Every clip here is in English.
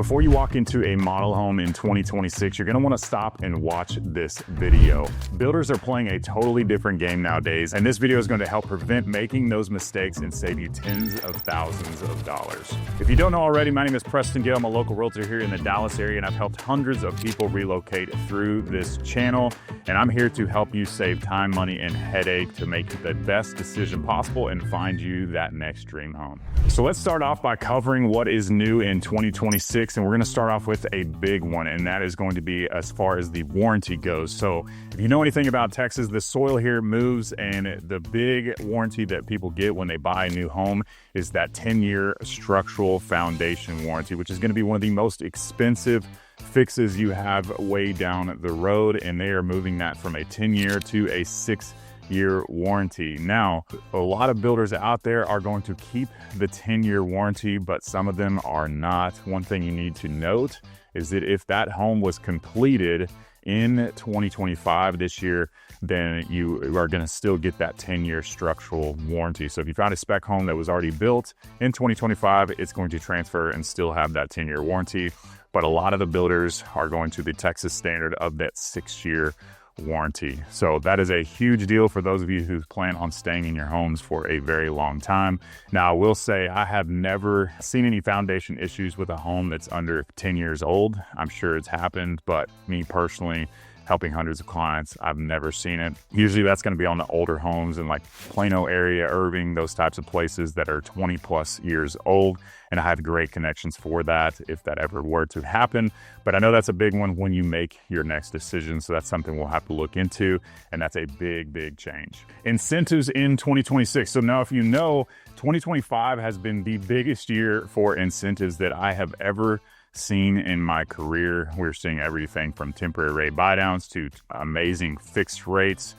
Before you walk into a model home in 2026, you're gonna wanna stop and watch this video. Builders are playing a totally different game nowadays, and this video is going to help prevent making those mistakes and save you tens of thousands of dollars. If you don't know already, my name is Preston Gale. I'm a local realtor here in the Dallas area, and I've helped hundreds of people relocate through this channel. And I'm here to help you save time, money, and headache to make the best decision possible and find you that next dream home. So let's start off by covering what is new in 2026. And we're going to start off with a big one, and that is going to be as far as the warranty goes. So if you know anything about Texas, the soil here moves, and the big warranty that people get when they buy a new home is that 10-year structural foundation warranty, which is going to be one of the most expensive fixes you have way down the road, and they are moving that from a 10-year to a 6-year warranty. Now, a lot of builders out there are going to keep the 10-year warranty, but some of them are not. One thing you need to note is that if that home was completed in 2025 this year, then you are going to still get that 10-year structural warranty. So if you found a spec home that was already built in 2025, it's going to transfer and still have that 10-year warranty. But a lot of the builders are going to the Texas standard of that 6-year warranty. So that is a huge deal for those of you who plan on staying in your homes for a very long time. Now, I will say I have never seen any foundation issues with a home that's under 10 years old. I'm sure it's happened, but me personally, helping hundreds of clients, I've never seen it. Usually that's going to be on the older homes in like Plano area, Irving, those types of places that are 20 plus years old. And I have great connections for that if that ever were to happen. But I know that's a big one when you make your next decision. So that's something we'll have to look into. And that's a big, big change. Incentives in 2026. So now if you know, 2025 has been the biggest year for incentives that I have ever seen in my career. We're seeing everything from temporary rate buydowns to amazing fixed rates,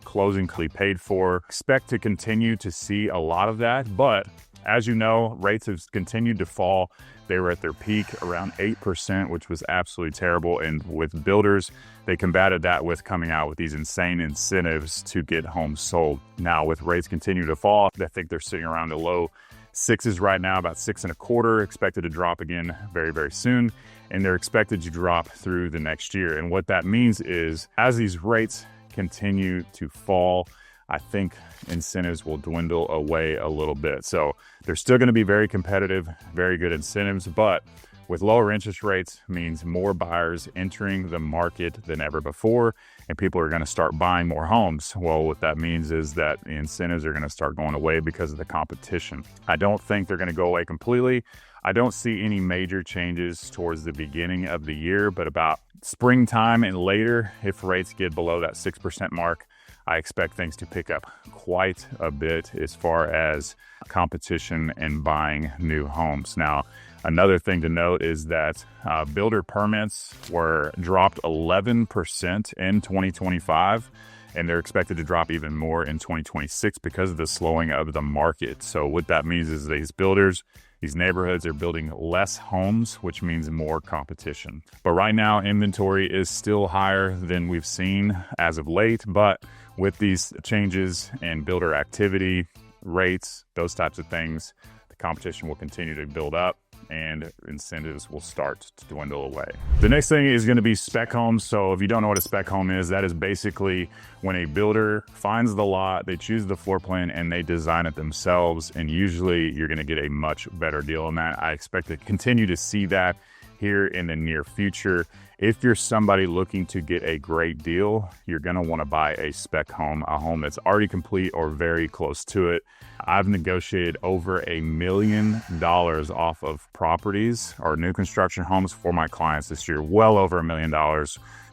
closing paid for. Expect to continue to see a lot of that, but as you know, rates have continued to fall. They were at their peak around 8%, which was absolutely terrible. And with builders, they combated that with coming out with these insane incentives to get homes sold. Now, with rates continue to fall, I think they're sitting around the low sixes right now, about 6.25, expected to drop again very, very soon. And they're expected to drop through the next year. And what that means is as these rates continue to fall, I think incentives will dwindle away a little bit. So they're still going to be very competitive, very good incentives, but with lower interest rates means more buyers entering the market than ever before, and people are going to start buying more homes. Well, what that means is that the incentives are going to start going away because of the competition. I don't think they're going to go away completely. I don't see any major changes towards the beginning of the year, but about springtime and later, if rates get below that 6% mark, I expect things to pick up quite a bit as far as competition and buying new homes. Now, another thing to note is that builder permits were dropped 11% in 2025, and they're expected to drop even more in 2026 because of the slowing of the market. So what that means is these builders, these neighborhoods are building less homes, which means more competition. But right now, inventory is still higher than we've seen as of late. But with these changes in builder activity, rates, those types of things, the competition will continue to build up and incentives will start to dwindle away. The next thing is going to be spec homes. So if you don't know what a spec home is, that is basically when a builder finds the lot, they choose the floor plan, and they design it themselves. And usually you're going to get a much better deal on that. I expect to continue to see that here in the near future. If you're somebody looking to get a great deal, you're going to want to buy a spec home, a home that's already complete or very close to it. I've negotiated over $1 million off of properties or new construction homes for my clients this year, well over $1 million,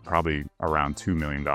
probably around $2 million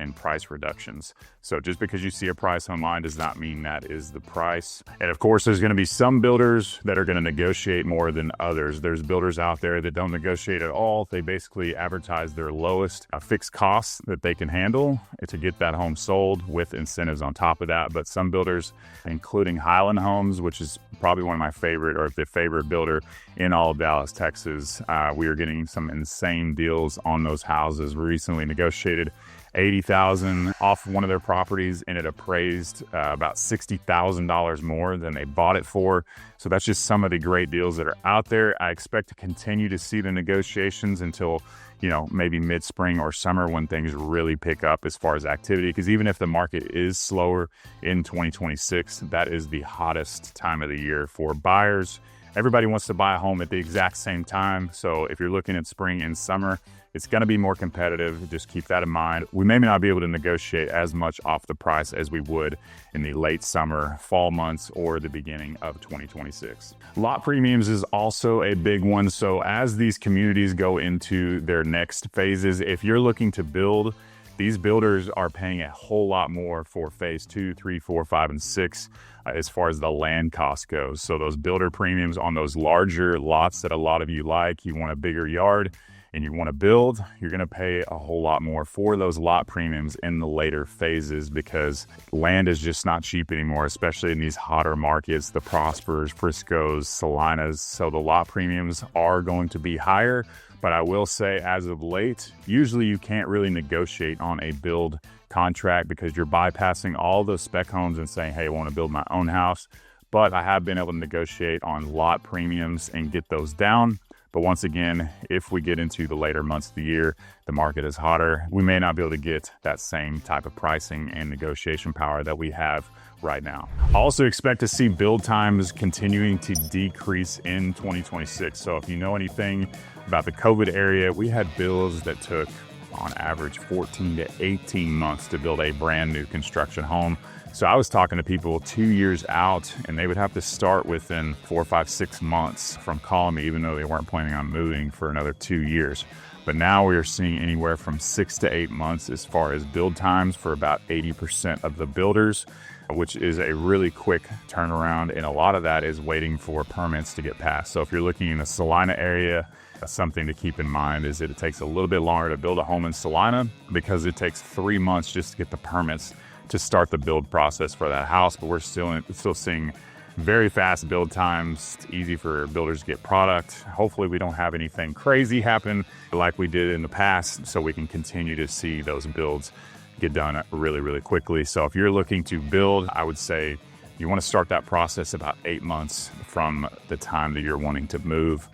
in price reductions. So just because you see a price online does not mean that is the price. And of course, there's going to be some builders that are going to negotiate more than others. There's builders out there that don't negotiate at all. They basically advertise their lowest fixed costs that they can handle to get that home sold with incentives on top of that. But some builders, including Highland Homes, which is probably one of my favorite or the favorite builder in all of Dallas, Texas, we are getting some insane deals on those houses houses recently negotiated $80,000 off one of their properties, and it appraised about $60,000 more than they bought it for. So that's just some of the great deals that are out there. I expect to continue to see the negotiations until, you know, maybe mid-spring or summer when things really pick up as far as activity. Because even if the market is slower in 2026, that is the hottest time of the year for buyers. Everybody wants to buy a home at the exact same time. So if you're looking at spring and summer, it's going to be more competitive. Just keep that in mind. We may not be able to negotiate as much off the price as we would in the late summer, fall months, or the beginning of 2026. Lot premiums is also a big one. So as these communities go into their next phases, if you're looking to build, these builders are paying a whole lot more for phase 2, 3, 4, 5, and 6 as far as the land cost goes. So those builder premiums on those larger lots that a lot of you like, you want a bigger yard and you want to build, you're going to pay a whole lot more for those lot premiums in the later phases because land is just not cheap anymore, especially in these hotter markets, the Prospers, Friscos, Salinas. So the lot premiums are going to be higher. But I will say, as of late, usually you can't really negotiate on a build contract because you're bypassing all those spec homes and saying, hey, I want to build my own house. But I have been able to negotiate on lot premiums and get those down. But once again, if we get into the later months of the year, the market is hotter, we may not be able to get that same type of pricing and negotiation power that we have right now. I also expect to see build times continuing to decrease in 2026. So if you know anything about the COVID area, we had builds that took on average 14 to 18 months to build a brand new construction home. So I was talking to people 2 years out and they would have to start within 4, 5, 6 months from calling me, even though they weren't planning on moving for another 2 years. But now we are seeing anywhere from 6 to 8 months as far as build times for about 80% of the builders, which is a really quick turnaround. And a lot of that is waiting for permits to get passed. So if you're looking in the Salina area, something to keep in mind is that it takes a little bit longer to build a home in Salina because it takes 3 months just to get the permits to start the build process for that house. But we're still seeing very fast build times. It's easy for builders to get product. Hopefully we don't have anything crazy happen like we did in the past, so we can continue to see those builds get done really, really quickly. So if you're looking to build, I would say you want to start that process about 8 months from the time that you're wanting to move.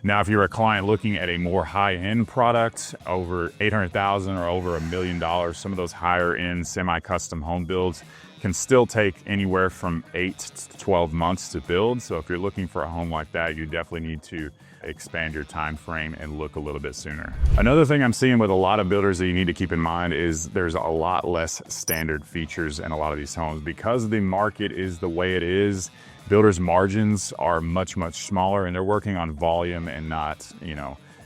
Now, if you're a client looking at a more high-end product, over $800,000 or over $1 million, some of those higher-end semi-custom home builds can still take anywhere from 8 to 12 months to build. So if you're looking for a home like that, you definitely need to expand your time frame and look a little bit sooner. Another thing I'm seeing with a lot of builders that you need to keep in mind is there's a lot less standard features in a lot of these homes. Because the market is the way it is, builders' margins are much, much smaller, and they're working on volume and not,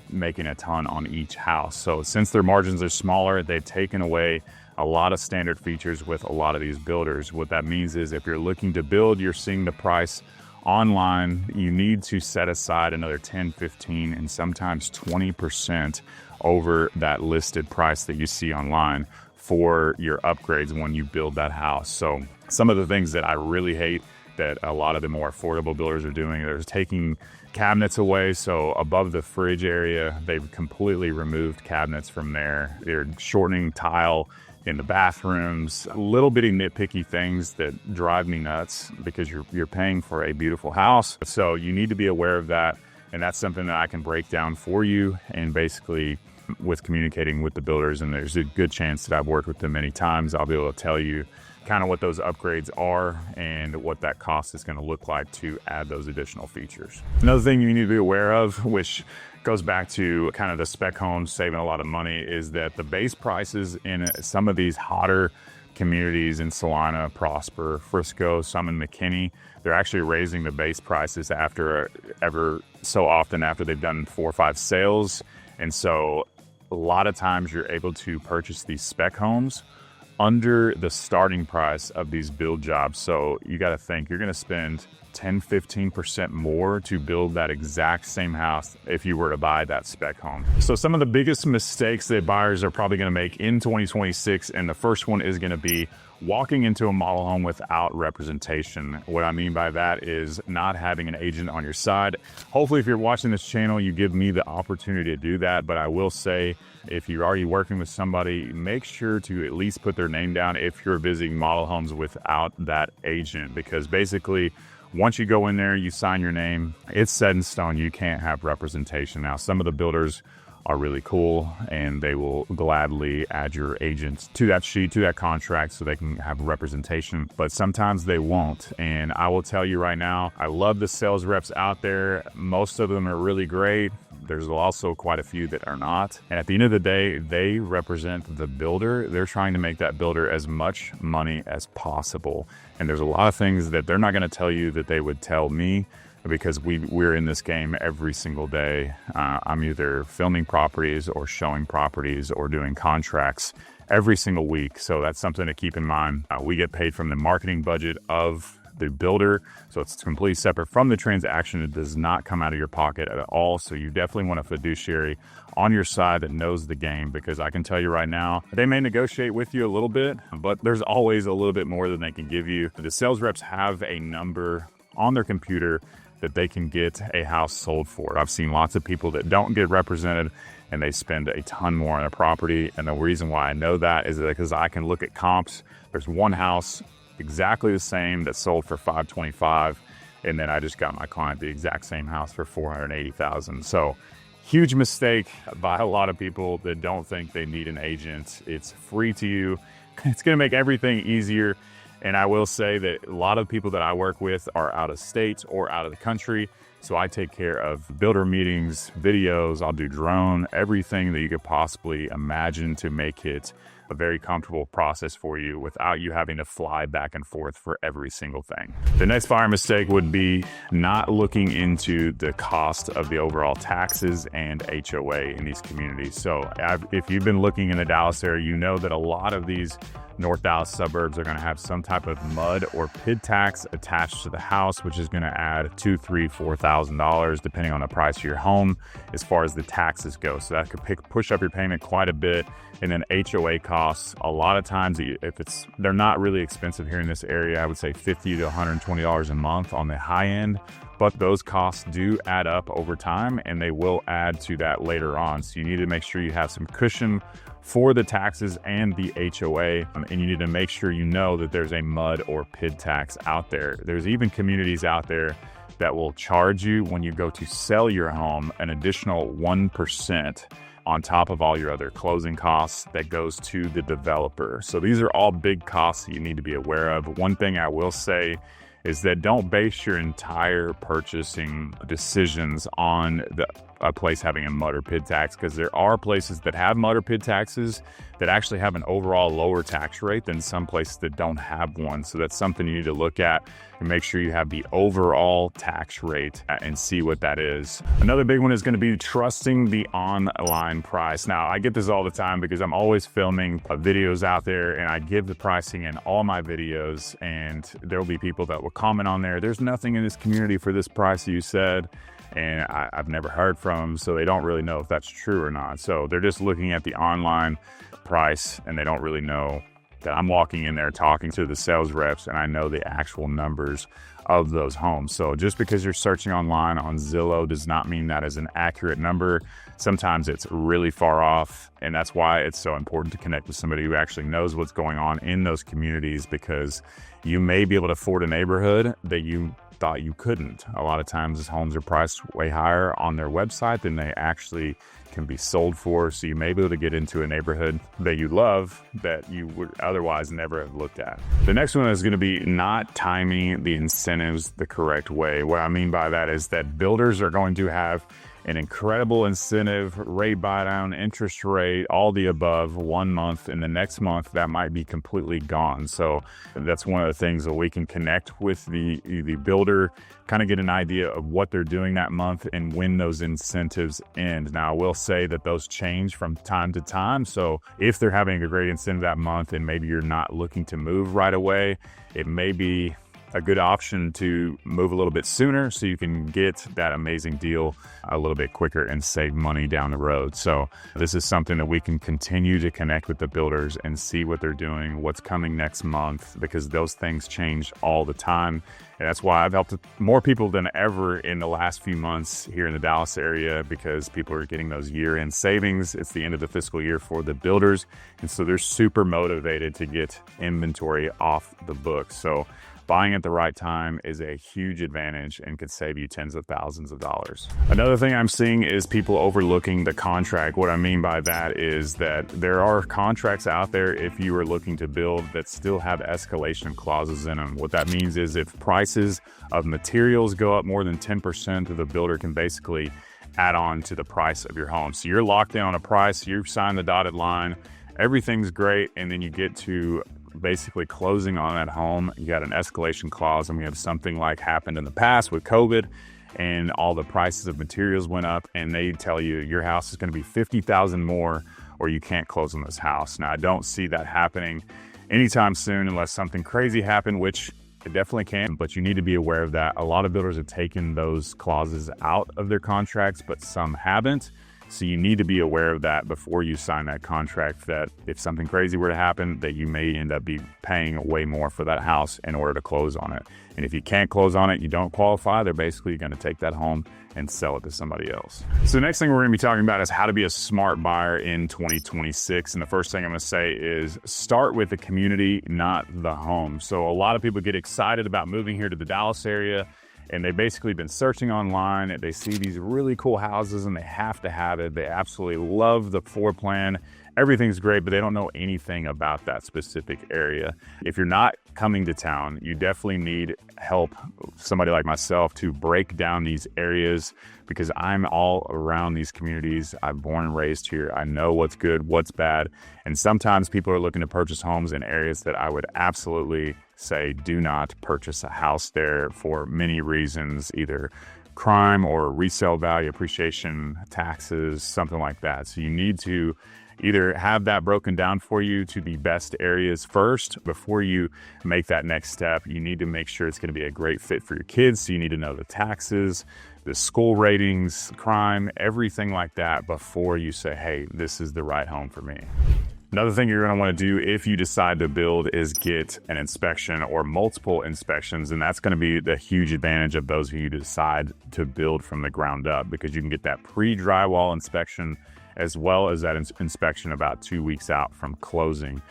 making a ton on each house. So since their margins are smaller, they've taken away a lot of standard features with a lot of these builders. What that means is if you're looking to build, you're seeing the price online, you need to set aside another 10, 15, and sometimes 20% over that listed price that you see online for your upgrades when you build that house. So some of the things that I really hate that a lot of the more affordable builders are doing, they're taking cabinets away. So above the fridge area, they've completely removed cabinets from there. They're shortening tile in the bathrooms, little bitty nitpicky things that drive me nuts because you're paying for a beautiful house. So you need to be aware of that. And that's something that I can break down for you. And basically with communicating with the builders, and there's a good chance that I've worked with them many times, I'll be able to tell you kind of what those upgrades are and what that cost is going to look like to add those additional features. Another thing you need to be aware of, which goes back to kind of the spec homes saving a lot of money, is that the base prices in some of these hotter communities in Salina, Prosper, Frisco, some in McKinney, they're actually raising the base prices after ever so often after they've done 4 or 5 sales. And so a lot of times you're able to purchase these spec homes under the starting price of these build jobs. So you got to think you're going to spend 10-15% more to build that exact same house if you were to buy that spec home. So some of the biggest mistakes that buyers are probably going to make in 2026, and the first one is going to be walking into a model home without representation. What I mean by that is not having an agent on your side. Hopefully, if you're watching this channel, you give me the opportunity to do that. But I will say, if you're already working with somebody, make sure to at least put their name down if you're visiting model homes without that agent. Because basically, once you go in there, you sign your name, it's set in stone. You can't have representation. Now, some of the builders are really cool and they will gladly add your agent to that sheet, to that contract, so they can have representation, but sometimes they won't. And I will tell you right now, I love the sales reps out there. Most of them are really great. There's also quite a few that are not. And at the end of the day, they represent the builder. They're trying to make that builder as much money as possible. And there's a lot of things that they're not going to tell you that they would tell me, because we're in this game every single day. I'm either filming properties or showing properties or doing contracts every single week. So that's something to keep in mind. We get paid from the marketing budget of the builder, so it's completely separate from the transaction. It does not come out of your pocket at all. So you definitely want a fiduciary on your side that knows the game, because I can tell you right now, they may negotiate with you a little bit, but there's always a little bit more than they can give you. The sales reps have a number on their computer that they can get a house sold for. I've seen lots of people that don't get represented and they spend a ton more on a property. And the reason why I know that is because I can look at comps. There's one house exactly the same that sold for $525, and then I just got my client the exact same house for $480,000. So huge mistake by a lot of people that don't think they need an agent. It's free to you. It's gonna make everything easier. And I will say that a lot of people that I work with are out of state or out of the country. So I take care of builder meetings, videos, I'll do drone, everything that you could possibly imagine to make it a very comfortable process for you without you having to fly back and forth for every single thing. The next buyer mistake would be not looking into the cost of the overall taxes and HOA in these communities. So if you've been looking in the Dallas area, you know that a lot of these North Dallas suburbs are going to have some type of mud or PID tax attached to the house, which is going to add $2,000, $3,000, $4,000 depending on the price of your home as far as the taxes go. So that could push up your payment quite a bit. And then HOA costs, a lot of times, they're not really expensive here in this area. I would say $50 to $120 a month on the high end, but those costs do add up over time and they will add to that later on. So you need to make sure you have some cushion for the taxes and the HOA, and you need to make sure you know that there's a mud or PID tax out there. There's even communities out there that will charge you when you go to sell your home an additional 1% on top of all your other closing costs that goes to the developer. So these are all big costs that you need to be aware of. One thing I will say is that don't base your entire purchasing decisions on a place having a mud or PID tax, because there are places that have mud or PID taxes that actually have an overall lower tax rate than some places that don't have one. So that's something you need to look at and make sure you have the overall tax rate and see what that is. Another big one is going to be trusting the online price. Now, I get this all the time because I'm always filming videos out there and I give the pricing in all my videos, and there'll be people that will comment on there, "There's nothing in this community for this price you said." And I've never heard from them, so they don't really know if that's true or not. So they're just looking at the online price and they don't really know that I'm walking in there talking to the sales reps and I know the actual numbers of those homes. So just because you're searching online on Zillow does not mean that is an accurate number. Sometimes it's really far off, and that's why it's so important to connect with somebody who actually knows what's going on in those communities, because you may be able to afford a neighborhood that you thought you couldn't. A lot of times homes are priced way higher on their website than they actually can be sold for. So you may be able to get into a neighborhood that you love that you would otherwise never have looked at. The next one is going to be not timing the incentives the correct way. What I mean by that is that builders are going to have an incredible incentive, rate buy down, interest rate, all the above 1 month, and the next month that might be completely gone. So that's one of the things that we can connect with the builder, kind of get an idea of what they're doing that month and when those incentives end. Now, I will say that those change from time to time. So if they're having a great incentive that month and maybe you're not looking to move right away, it may be a good option to move a little bit sooner so you can get that amazing deal a little bit quicker and save money down the road. So this is something that we can continue to connect with the builders and see what they're doing, what's coming next month, because those things change all the time. And that's why I've helped more people than ever in the last few months here in the Dallas area, because people are getting those year-end savings. It's the end of the fiscal year for the builders. And so they're super motivated to get inventory off the books. So buying at the right time is a huge advantage and could save you tens of thousands of dollars. Another thing I'm seeing is people overlooking the contract. What I mean by that is that there are contracts out there, if you are looking to build, that still have escalation clauses in them. What that means is if prices of materials go up more than 10%, the builder can basically add on to the price of your home. So you're locked in on a price, you sign the dotted line, everything's great, and then you get to basically closing on that home, you got an escalation clause, and we have something like happened in the past with COVID, and all the prices of materials went up, and they tell you your house is going to be $50,000 more, or you can't close on this house. Now, I don't see that happening anytime soon unless something crazy happened, which it definitely can, but you need to be aware of that. A lot of builders have taken those clauses out of their contracts, but some haven't. So you need to be aware of that before you sign that contract, that if something crazy were to happen, that you may end up paying way more for that house in order to close on it. And if you can't close on it, you don't qualify, they're basically going to take that home and sell it to somebody else. So the next thing we're going to be talking about is how to be a smart buyer in 2026. And the first thing I'm going to say is start with the community, not the home. So a lot of people get excited about moving here to the Dallas area, and they've basically been searching online, and they see these really cool houses and they have to have it. They absolutely love the floor plan. Everything's great, but they don't know anything about that specific area. If you're not coming to town, you definitely need help, somebody like myself, to break down these areas, because I'm all around these communities. I'm born and raised here. I know what's good, what's bad. And sometimes people are looking to purchase homes in areas that I would absolutely say do not purchase a house there for many reasons, either crime or resale value, appreciation, taxes, something like that. So you need to either have that broken down for you to the best areas first before you make that next step. You need to make sure it's going to be a great fit for your kids. So you need to know the taxes, the school ratings, crime, everything like that before you say, hey, this is the right home for me. Another thing you're going to want to do if you decide to build is get an inspection or multiple inspections. And that's going to be the huge advantage of those of you who decide to build from the ground up, because you can get that pre-drywall inspection as well as that inspection about 2 weeks out from closing.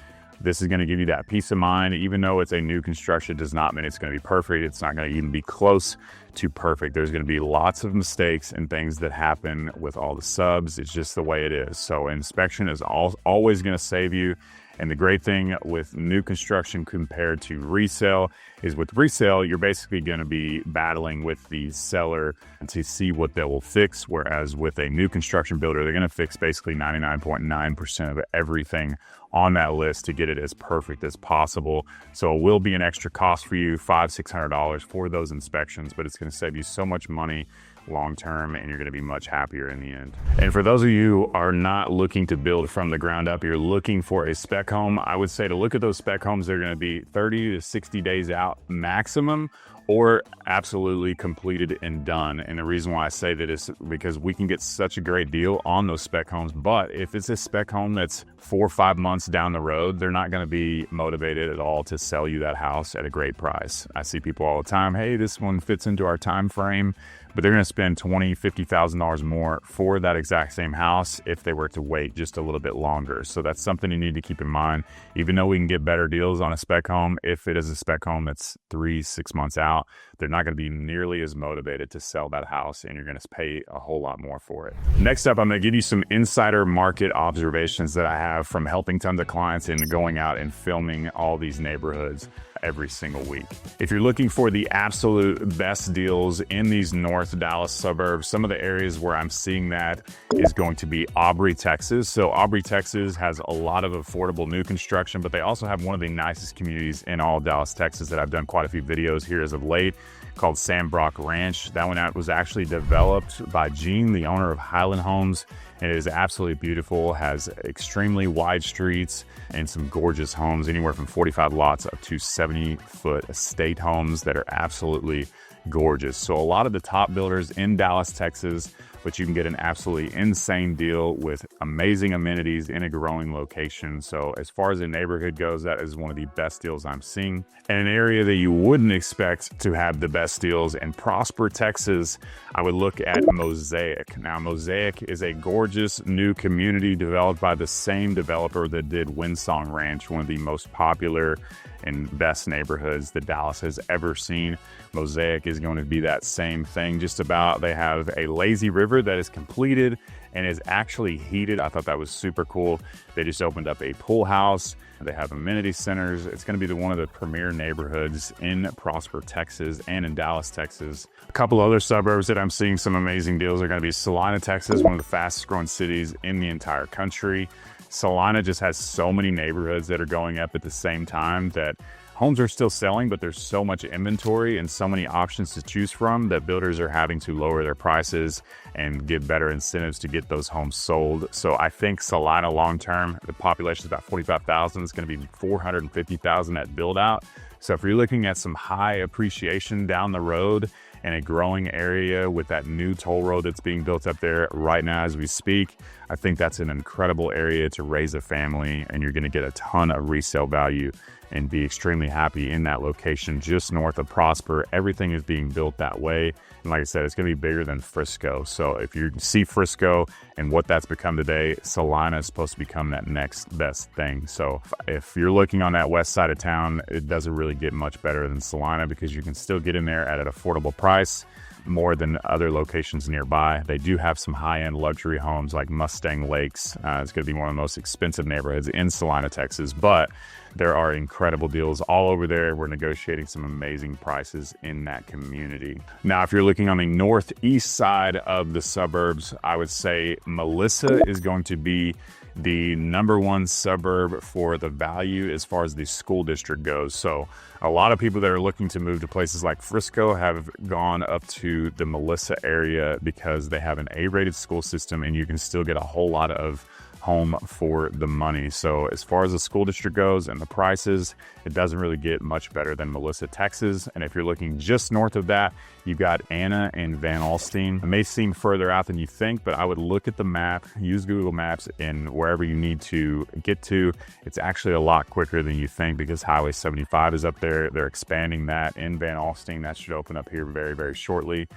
This is going to give you that peace of mind. Even though it's a new construction, does not mean it's going to be perfect. It's not going to even be close to perfect. There's going to be lots of mistakes and things that happen with all the subs. It's just the way it is. So inspection is always going to save you. And the great thing with new construction compared to resale is with resale, you're basically going to be battling with the seller to see what they will fix. Whereas with a new construction builder, they're going to fix basically 99.9% of everything on that list to get it as perfect as possible. So it will be an extra cost for you, $500-600 for those inspections, but it's going to save you so much money long term, and you're going to be much happier in the end. And for those of you who are not looking to build from the ground up, you're looking for a spec home, I would say to look at those spec homes. They're going to be 30 to 60 days out maximum, or absolutely completed and done. And the reason why I say that is because we can get such a great deal on those spec homes. But if it's a spec home that's 4 or 5 months down the road, they're not going to be motivated at all to sell you that house at a great price. I see people all the time, hey, this one fits into our time frame, but they're going to spend $20,000-$50,000 more for that exact same house if they were to wait just a little bit longer. So that's something you need to keep in mind. Even though we can get better deals on a spec home, if it is a spec home that's 3-6 months out, they're not going to be nearly as motivated to sell that house, and you're going to pay a whole lot more for it. Next up, I'm going to give you some insider market observations that I have from helping tons of clients and going out and filming all these neighborhoods every single week. If you're looking for the absolute best deals in these North Dallas suburbs, some of the areas where I'm seeing that is going to be Aubrey, Texas. So Aubrey, Texas has a lot of affordable new construction, but they also have one of the nicest communities in all of Dallas, Texas that I've done quite a few videos here as of late, called Sandbrook Ranch. That one was actually developed by Gene, the owner of Highland Homes. And it is absolutely beautiful, has extremely wide streets and some gorgeous homes, anywhere from 45 lots up to 70 170-foot estate homes that are absolutely gorgeous. So a lot of the top builders in Dallas, Texas, but you can get an absolutely insane deal with amazing amenities in a growing location. So as far as the neighborhood goes, that is one of the best deals I'm seeing. And an area that you wouldn't expect to have the best deals in Prosper, Texas, I would look at Mosaic. Now, Mosaic is a gorgeous new community developed by the same developer that did Windsong Ranch, one of the most popular and best neighborhoods that Dallas has ever seen. Mosaic is going to be that same thing, just about. They have a lazy river that is completed and is actually heated. I thought that was super cool. They just opened up a pool house. They have amenity centers. It's going to be one of the premier neighborhoods in Prosper, Texas, and in Dallas, Texas. A couple other suburbs that I'm seeing some amazing deals are going to be Salina, Texas, one of the fastest growing cities in the entire country. Salina just has so many neighborhoods that are going up at the same time that homes are still selling, but there's so much inventory and so many options to choose from that builders are having to lower their prices and give better incentives to get those homes sold. So I think Salina long-term, the population is about 45,000. It's going to be 450,000 at build out. So if you're looking at some high appreciation down the road in a growing area with that new toll road that's being built up there right now as we speak, I think that's an incredible area to raise a family, and you're going to get a ton of resale value and be extremely happy in that location just north of Prosper. Everything is being built that way. And like I said, it's going to be bigger than Frisco. So if you see Frisco and what that's become today, Salina is supposed to become that next best thing. So if you're looking on that west side of town, it doesn't really get much better than Salina because you can still get in there at an affordable price, more than other locations nearby. They do have some high-end luxury homes like Mustang Lakes. It's going to be one of the most expensive neighborhoods in Salina, Texas, but there are incredible deals all over there. We're negotiating some amazing prices in that community. Now, if you're looking on the northeast side of the suburbs, I would say Melissa is going to be the #1 suburb for the value as far as the school district goes. So a lot of people that are looking to move to places like Frisco have gone up to the Melissa area because they have an A-rated school system and you can still get a whole lot of home for the money. So as far as the school district goes and the prices, it doesn't really get much better than Melissa, Texas. And if you're looking just north of that, you've got Anna and Van Alstyne. It may seem further out than you think, but I would look at the map, use Google Maps, and wherever you need to get to, it's actually a lot quicker than you think because Highway 75 is up there. They're expanding that in Van Alstyne. That should open up here very, very shortly.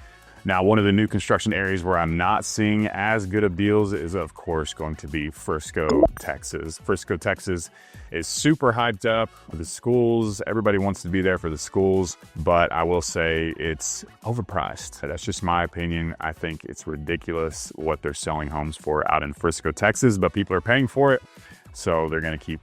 Now, one of the new construction areas where I'm not seeing as good of deals is, of course, going to be Frisco, Texas. Frisco, Texas is super hyped up. The schools, everybody wants to be there for the schools, but I will say it's overpriced. That's just my opinion. I think it's ridiculous what they're selling homes for out in Frisco, Texas, but people are paying for it. So they're going to keep,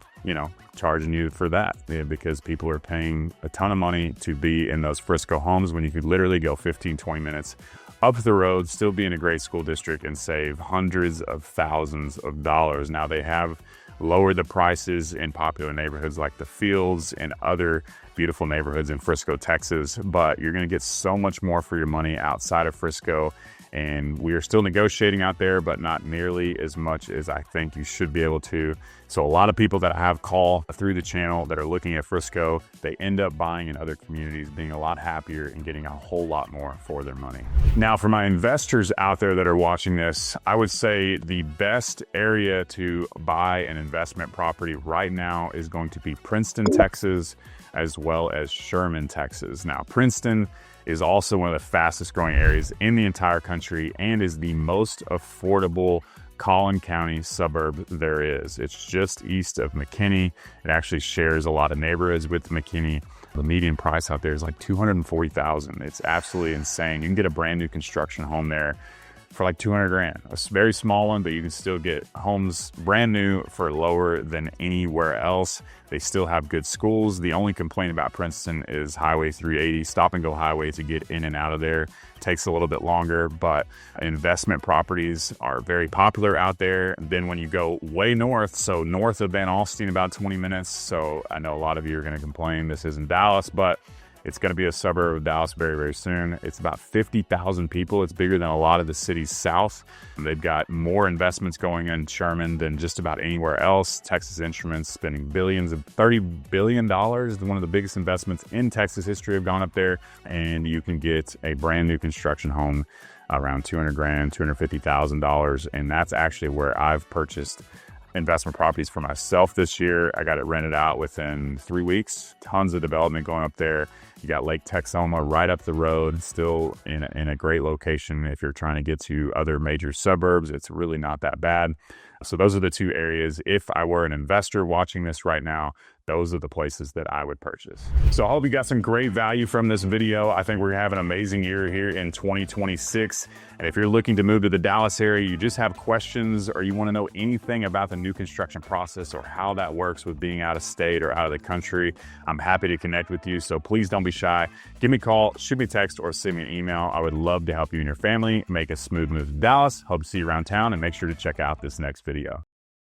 charging you for that because people are paying a ton of money to be in those Frisco homes when you could literally go 15, 20 minutes up the road, still be in a great school district and save hundreds of thousands of dollars. Now they have lowered the prices in popular neighborhoods like the Fields and other beautiful neighborhoods in Frisco, Texas, but you're going to get so much more for your money outside of Frisco. And we are still negotiating out there, but not nearly as much as I think you should be able to. So a lot of people that I have call through the channel that are looking at Frisco, they end up buying in other communities, being a lot happier and getting a whole lot more for their money. Now, for my investors out there that are watching this, I would say the best area to buy an investment property right now is going to be Princeton, Texas, as well as Sherman, Texas. Now, Princeton is also one of the fastest growing areas in the entire country and is the most affordable Collin County suburb there is. It's just east of McKinney. It actually shares a lot of neighborhoods with McKinney. The median price out there is like $240,000. It's absolutely insane. You can get a brand new construction home there for like 200 grand. A very small one, but you can still get homes brand new for lower than anywhere else. They still have good schools. The only complaint about Princeton is Highway 380, stop and go highway to get in and out of there. Takes a little bit longer, but investment properties are very popular out there. And then when you go way north, so north of Van Alstyne, about 20 minutes. So I know a lot of you are going to complain this isn't Dallas, but It's going to be a suburb of Dallas very, very soon. It's about 50,000 people. It's bigger than a lot of the cities south. They've got more investments going in Sherman than just about anywhere else. Texas Instruments spending billions of $30 billion. One of the biggest investments in Texas history have gone up there. And you can get a brand new construction home around $200 grand, $250,000. And that's actually where I've purchased investment properties for myself this year. I got it rented out within 3 weeks. Tons of development going up there. You got Lake Texoma right up the road, still in a great location. If you're trying to get to other major suburbs, it's really not that bad. So those are the two areas. If I were an investor watching this right now, those are the places that I would purchase. So I hope you got some great value from this video. I think we're gonna have an amazing year here in 2026. And if you're looking to move to the Dallas area, you just have questions or you wanna know anything about the new construction process or how that works with being out of state or out of the country, I'm happy to connect with you. So please don't be shy. Give me a call, shoot me a text, or send me an email. I would love to help you and your family make a smooth move to Dallas. Hope to see you around town, and make sure to check out this next video.